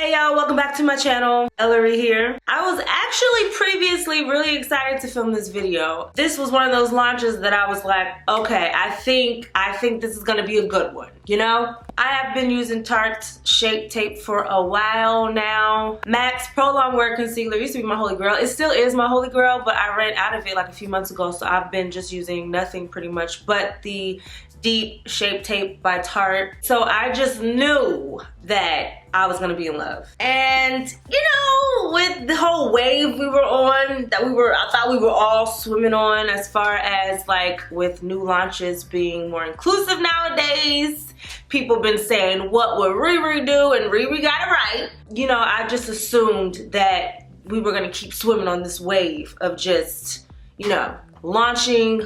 Hey y'all, welcome back to my channel. Ellarie here. I was actually previously really excited to film this video. This was one of those launches that I was like, okay, I think this is gonna be a good one, you know? I have been using Tarte's Shape Tape for a while now. Max Pro Long Wear Concealer used to be my holy grail. It still is my holy grail, but I ran out of it like a few months ago, so I've been just using nothing pretty much but the Deep Shape Tape by Tarte. So I just knew that I was gonna be in love. And you know, with the whole wave we were on, I thought we were all swimming on as far as like with new launches being more inclusive nowadays. People been saying, what would Riri do? And Riri got it right. You know, I just assumed that we were gonna keep swimming on this wave of just, you know, launching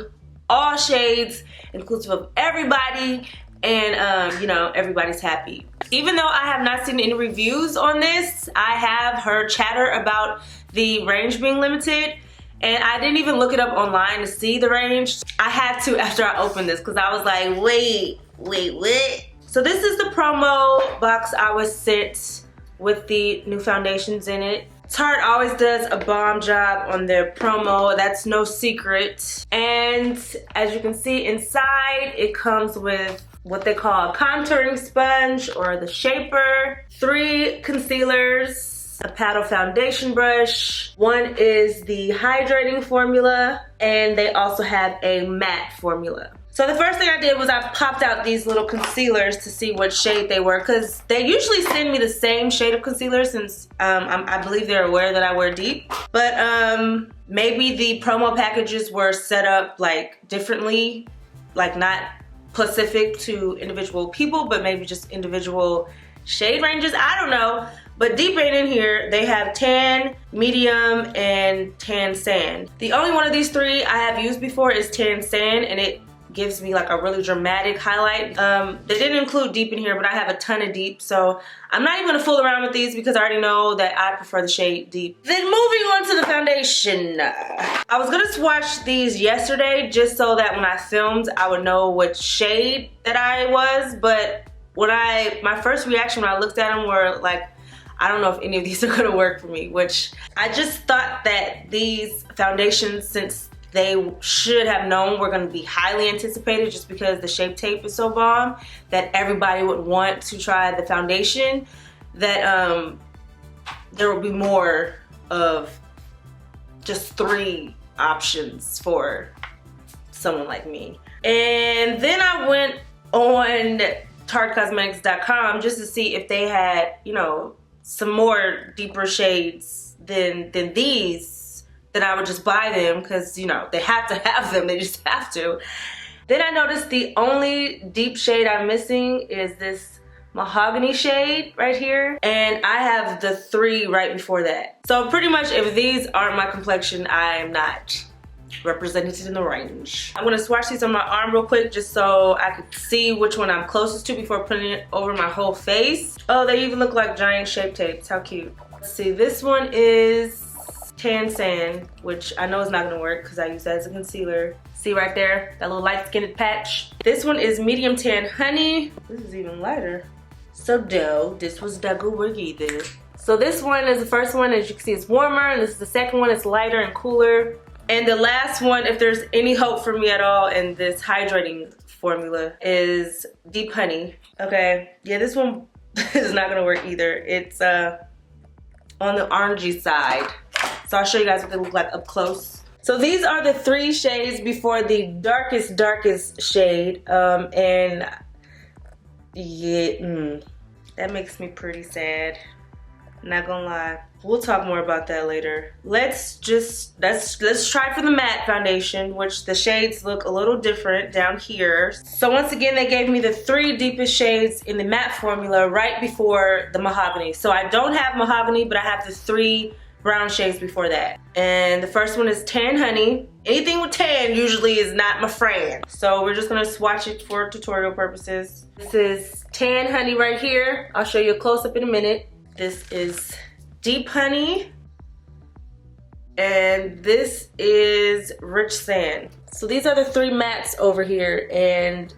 all shades, inclusive of everybody, and you know, everybody's happy. Even though I have not seen any reviews on this, I have heard chatter about the range being limited, and I didn't even look it up online to see the range. I had to after I opened this because I was like, wait, what? So this is the promo box I was sent with the new foundations in it. Tarte always does a bomb job on their promo, that's no secret. And as you can see inside, it comes with what they call a contouring sponge or the shaper, 3 concealers, a paddle foundation brush, one is the hydrating formula, and they also have a matte formula. So the first thing I did was I popped out these little concealers to see what shade they were, because they usually send me the same shade of concealer since I believe they're aware that I wear deep. But maybe the promo packages were set up like differently, like not specific to individual people, but maybe just individual shade ranges. I don't know. But deep in here, they have tan, medium, and tan sand. The only one of these 3 I have used before is tan sand, and it gives me like a really dramatic highlight. They didn't include deep in here, but I have a ton of deep, so I'm not even gonna fool around with these because I already know that I prefer the shade deep. Then moving on to the foundation. I was gonna swatch these yesterday just so that when I filmed, I would know what shade that I was, but when my first reaction when I looked at them were like, I don't know if any of these are gonna work for me, which I just thought that these foundations, since they should have known we're gonna be highly anticipated just because the Shape Tape is so bomb, that everybody would want to try the foundation, that there will be more of just 3 options for someone like me. And then I went on TarteCosmetics.com just to see if they had, you know, some more deeper shades than these, then I would just buy them because, you know, they have to have them. They just have to. Then I noticed the only deep shade I'm missing is this mahogany shade right here. And I have the 3 right before that. So pretty much if these aren't my complexion, I am not represented in the range. I'm gonna swatch these on my arm real quick just so I could see which one I'm closest to before putting it over my whole face. Oh, they even look like giant Shape Tapes. How cute. Let's see, this one is tan sand, which I know is not gonna work because I use that as a concealer. See right there, that little light-skinned patch. This one is medium tan honey. This is even lighter. So dope, this was the good work either. So this one is the first one, as you can see, it's warmer, and this is the second one, it's lighter and cooler. And the last one, if there's any hope for me at all in this hydrating formula, is deep honey. Okay, yeah, this one is not gonna work either. It's on the orangey side. So I'll show you guys what they look like up close. So these are the 3 shades before the darkest shade. And yeah, that makes me pretty sad. Not gonna lie. We'll talk more about that later. Let's try for the matte foundation, which the shades look a little different down here. So once again, they gave me the 3 deepest shades in the matte formula right before the mahogany. So I don't have mahogany, but I have the 3 brown shades before that. And the first one is tan honey. Anything with tan usually is not my friend. So we're just gonna swatch it for tutorial purposes. This is tan honey right here. I'll show you a close-up in a minute. This is deep honey. And this is rich sand. So these are the 3 mattes over here, and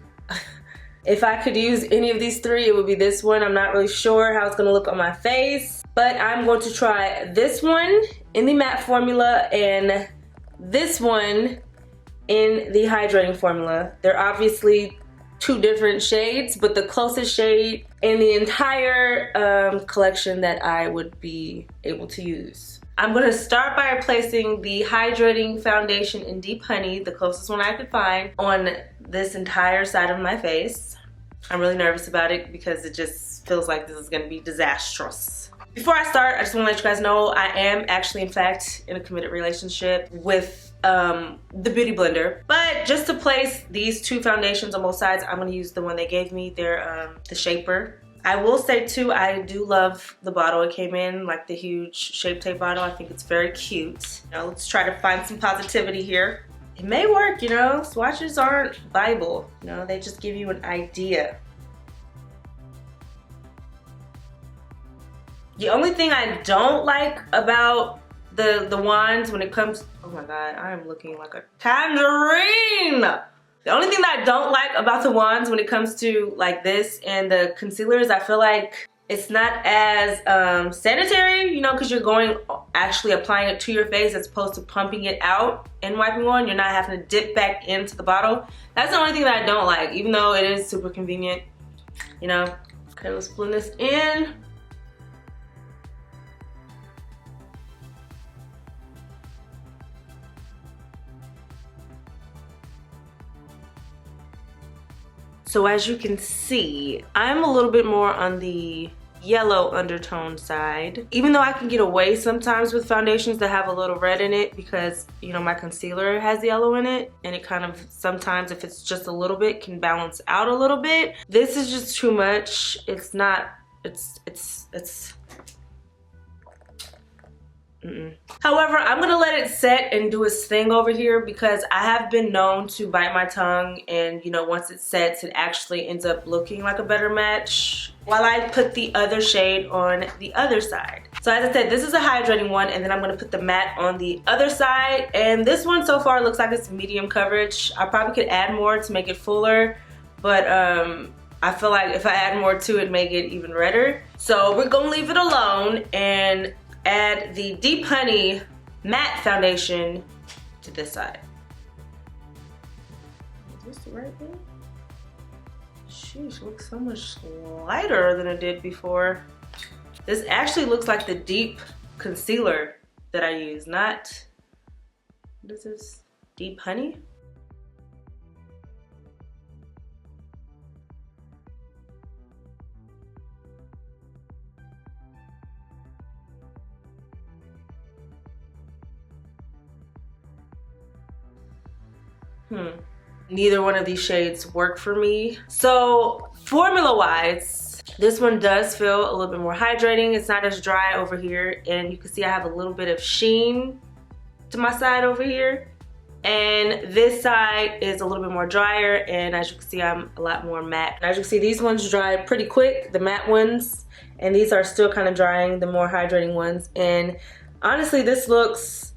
If I could use any of these three, it would be this one. I'm not really sure how it's gonna look on my face, but I'm going to try this one in the matte formula and this one in the hydrating formula. They're obviously two different shades, but the closest shade in the entire collection that I would be able to use. I'm gonna start by placing the hydrating foundation in Deep Honey, the closest one I could find, on this entire side of my face. I'm really nervous about it because it just feels like this is gonna be disastrous. Before I start, I just wanna let you guys know I am actually, in fact, in a committed relationship with the Beauty Blender. But just to place these two foundations on both sides, I'm gonna use the one they gave me. They're the Shaper. I will say too, I do love the bottle it came in, like the huge Shape Tape bottle. I think it's very cute. Now let's try to find some positivity here. It may work, you know, swatches aren't Bible. You know, they just give you an idea. The only thing I don't like about the wands when it comes, oh my God, I am looking like a tangerine. The only thing that I don't like about the wands when it comes to like this and the concealers, I feel like it's not as sanitary, you know, because you're going actually applying it to your face as opposed to pumping it out and wiping on. You're not having to dip back into the bottle. That's the only thing that I don't like, even though it is super convenient, you know. Okay, let's blend this in. So as you can see, I'm a little bit more on the yellow undertone side. Even though I can get away sometimes with foundations that have a little red in it because, you know, my concealer has yellow in it and it kind of sometimes, if it's just a little bit, can balance out a little bit. This is just too much. It's not, it's However, I'm gonna let it set and do its thing over here because I have been known to bite my tongue and, you know, once it sets, it actually ends up looking like a better match while I put the other shade on the other side. So as I said, this is a hydrating one and then I'm gonna put the matte on the other side, and this one so far looks like it's medium coverage. I probably could add more to make it fuller, but I feel like if I add more to it, make it even redder. So we're gonna leave it alone and add the Deep Honey matte foundation to this side. Is this the right one? Sheesh, looks so much lighter than it did before. This actually looks like the deep concealer that I use, not, what is this? Deep Honey? Neither one of these shades work for me. So formula wise, this one does feel a little bit more hydrating. It's not as dry over here, and you can see I have a little bit of sheen to my side over here, and this side is a little bit more drier, and as you can see, I'm a lot more matte. As you can see, these ones dry pretty quick, the matte ones, and these are still kind of drying, the more hydrating ones. And honestly, this looks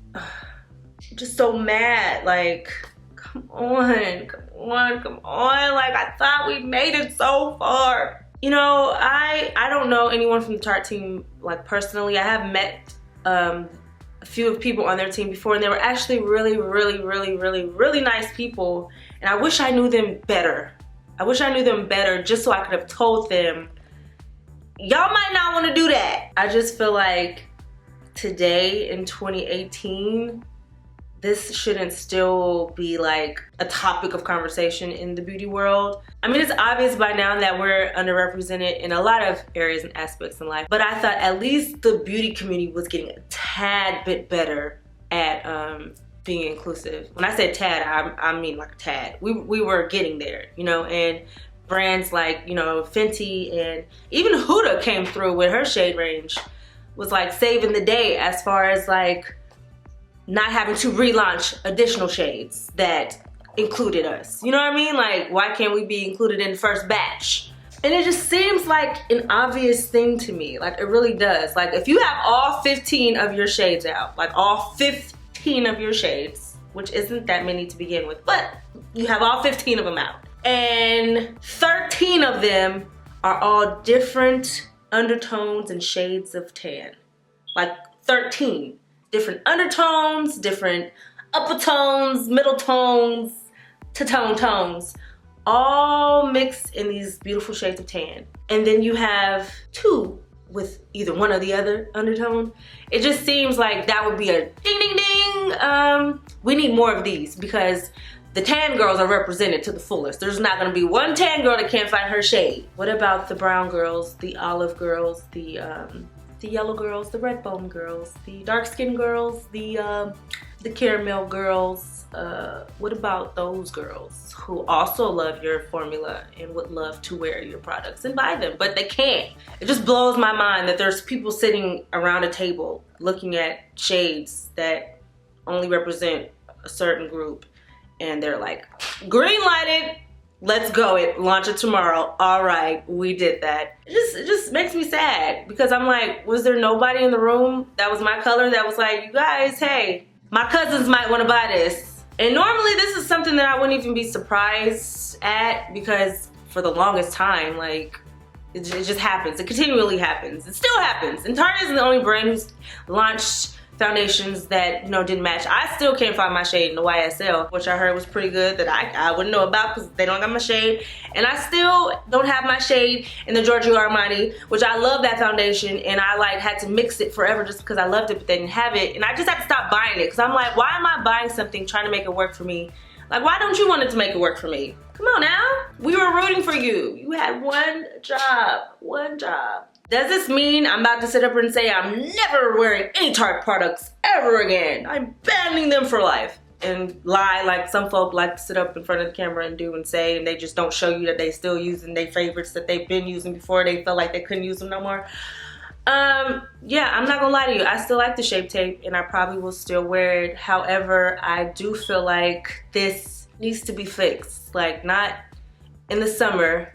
just so matte. Like, come on, come on, come on. Like, I thought we made it so far. You know, I don't know anyone from the Tarte team, like, personally. I have met a few people on their team before, and they were actually really, really, really, really, really nice people. And I wish I knew them better. I wish I knew them better just so I could have told them, y'all might not want to do that. I just feel like today in 2018, this shouldn't still be like a topic of conversation in the beauty world. I mean, it's obvious by now that we're underrepresented in a lot of areas and aspects in life, but I thought at least the beauty community was getting a tad bit better at being inclusive. When I said tad, I mean like a tad. We were getting there, you know, and brands like, you know, Fenty and even Huda came through with her shade range, was like saving the day as far as like not having to relaunch additional shades that included us. You know what I mean? Like, why can't we be included in the first batch? And it just seems like an obvious thing to me. Like, it really does. Like, if you have all 15 of your shades out, like all 15 of your shades, which isn't that many to begin with, but you have all 15 of them out, And 13 of them are all different undertones and shades of tan. Like 13 different undertones, different upper tones, middle tones, to-tone tones, all mixed in these beautiful shades of tan. And then you have 2 with either one or the other undertone. It just seems like that would be a ding ding ding. We need more of these because the tan girls are represented to the fullest. There's not gonna be one tan girl that can't find her shade. What about the brown girls, the olive girls, the yellow girls, the red bone girls, the dark skin girls, the caramel girls? What about those girls who also love your formula and would love to wear your products and buy them, but they can't? It just blows my mind that there's people sitting around a table looking at shades that only represent a certain group, and they're like, green lighted, let's go, launch it tomorrow. All right, we did that. It just makes me sad because I'm like, was there nobody in the room that was my color that was like, you guys, hey, my cousins might want to buy this? And normally this is something that I wouldn't even be surprised at because for the longest time, like, it just happens. It continually happens. It still happens. And Tarte isn't the only brand who's launched foundations that, you know, didn't match. I still can't find my shade in the YSL, which I heard was pretty good, that I wouldn't know about because they don't got my shade. And I still don't have my shade in the Giorgio Armani, which I love that foundation, and I like had to mix it forever just because I loved it, but they didn't have it. And I just had to stop buying it because I'm like, why am I buying something trying to make it work for me? Like, why don't you want it to make it work for me? Come on now. We were rooting for you. You had one job, one job. Does this mean I'm about to sit up and say I'm never wearing any Tarte products ever again? I'm banning them for life. And lie like some folk like to sit up in front of the camera and do and say, and they just don't show you that they still using their favorites that they've been using before they felt like they couldn't use them no more. Yeah, I'm not gonna lie to you. I still like the Shape Tape and I probably will still wear it. However, I do feel like this needs to be fixed. Like, not in the summer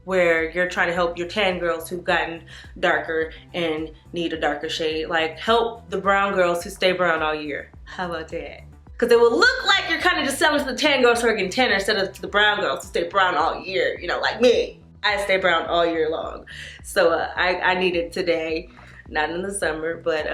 where you're trying to help your tan girls who've gotten darker and need a darker shade. Like, help the brown girls who stay brown all year. How about that? Because it will look like you're kind of just selling to the tan girls who are getting tanner instead of to the brown girls who stay brown all year. You know, like me. I stay brown all year long. So I need it today, not in the summer. But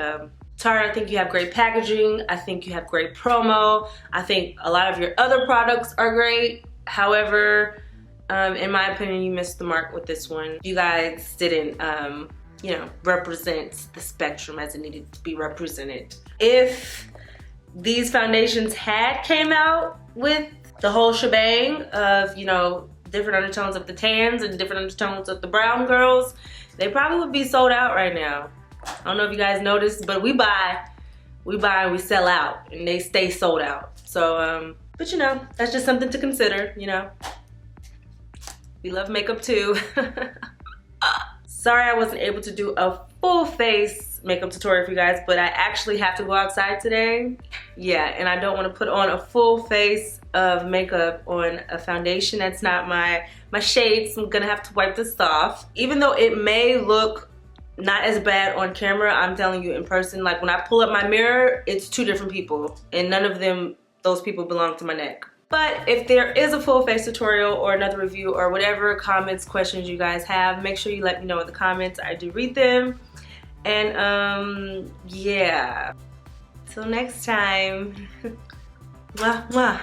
Tarte, I think you have great packaging. I think you have great promo. I think a lot of your other products are great. However, in my opinion, you missed the mark with this one. You guys didn't, you know, represent the spectrum as it needed to be represented. If these foundations had came out with the whole shebang of, you know, different undertones of the tans and different undertones of the brown girls, they probably would be sold out right now. I don't know if you guys noticed, but we buy and we sell out, and they stay sold out. So, but you know, that's just something to consider, you know. We love makeup too. Sorry I wasn't able to do a full face makeup tutorial for you guys, but I actually have to go outside today. Yeah, and I don't want to put on a full face of makeup on a foundation that's not my shade, so I'm gonna have to wipe this off. Even though it may look not as bad on camera, I'm telling you in person, like when I pull up my mirror, it's 2 different people, and none of them, those people belong to my neck. But if there is a full face tutorial or another review or whatever comments, questions you guys have, make sure you let me know in the comments. I do read them. And yeah, till next time. Mwah, mwah.